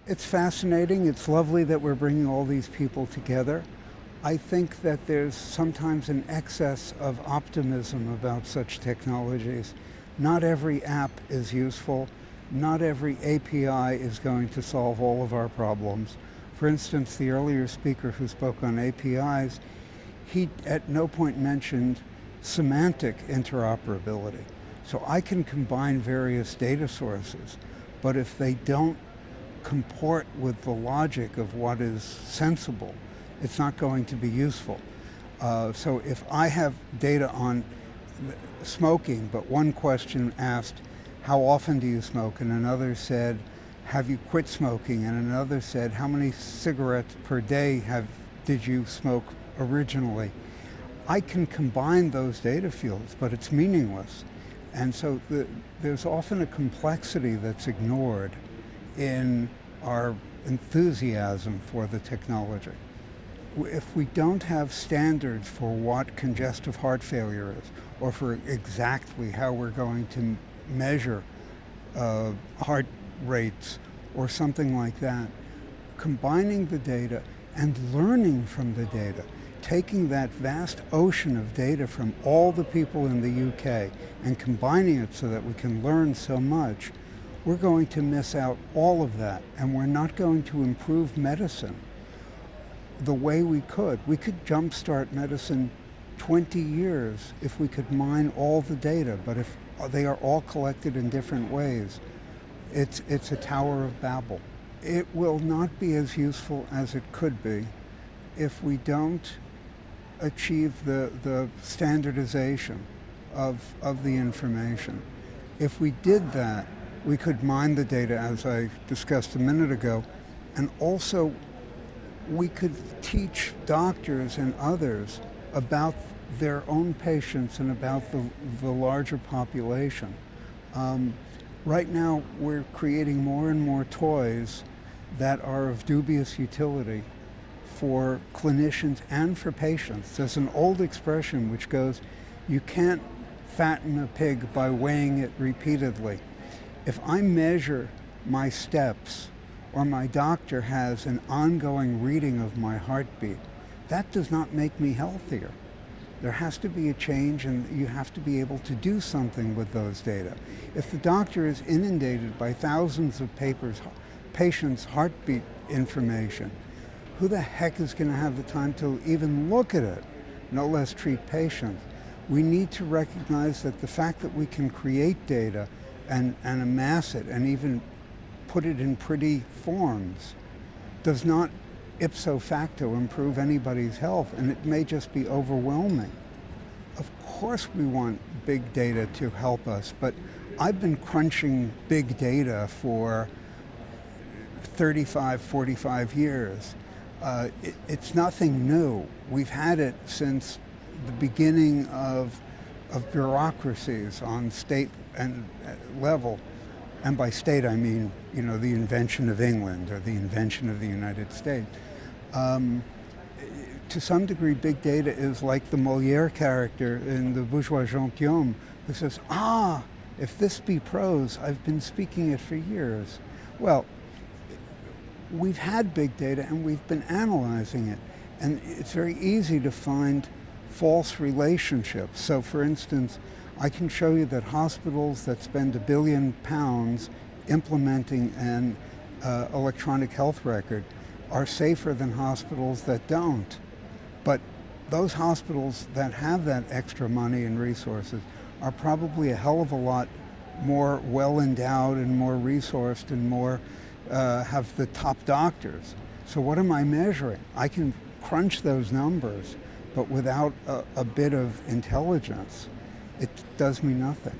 It's fascinating. It's lovely that we're bringing all these people together. I think that there's sometimes an excess of optimism about such technologies. Not every app is useful. Not every API is going to solve all of our problems. For instance, the earlier speaker who spoke on APIs, he at no point mentioned semantic interoperability. So I can combine various data sources, but if they don't comport with the logic of what is sensible, it's not going to be useful. So if I have data on smoking, but one question asked, how often do you smoke? And another said, have you quit smoking? And another said, how many cigarettes per day did you smoke originally? I can combine those data fields, but it's meaningless. And so there's often a complexity that's ignored in our enthusiasm for the technology. If we don't have standards for what congestive heart failure is, or for exactly how we're going to measure heart rates or something like that, combining the data and learning from the data, taking that vast ocean of data from all the people in the UK and combining it so that we can learn so much, we're going to miss out all of that, and we're not going to improve medicine the way we could. We could jumpstart medicine 20 years if we could mine all the data, but if they are all collected in different ways, it's a Tower of Babel. It will not be as useful as it could be if we don't achieve the standardization of the information. If we did that, we could mine the data, as I discussed a minute ago, and also we could teach doctors and others about their own patients and about the larger population. Right now, we're creating more and more toys that are of dubious utility for clinicians and for patients. There's an old expression which goes, you can't fatten a pig by weighing it repeatedly. If I measure my steps, or my doctor has an ongoing reading of my heartbeat, that does not make me healthier. There has to be a change, and you have to be able to do something with those data. If the doctor is inundated by thousands of patients' heartbeat information, who the heck is going to have the time to even look at it, no less treat patients? We need to recognize that the fact that we can create data and amass it and even put it in pretty forms does not ipso facto improve anybody's health, and it may just be overwhelming. Of course we want big data to help us, but I've been crunching big data for 35, 45 years. It's nothing new. We've had it since the beginning of bureaucracies on state and level. And by state, I mean, the invention of England or the invention of the United States. To some degree, big data is like the Molière character in the Bourgeois Gentilhomme, who says, if this be prose, I've been speaking it for years. Well, we've had big data and we've been analyzing it. And it's very easy to find false relationships. So for instance, I can show you that hospitals that spend £1 billion implementing an electronic health record are safer than hospitals that don't. But those hospitals that have that extra money and resources are probably a hell of a lot more well-endowed and more resourced and more have the top doctors. So what am I measuring? I can crunch those numbers, but without a bit of intelligence, it does me nothing.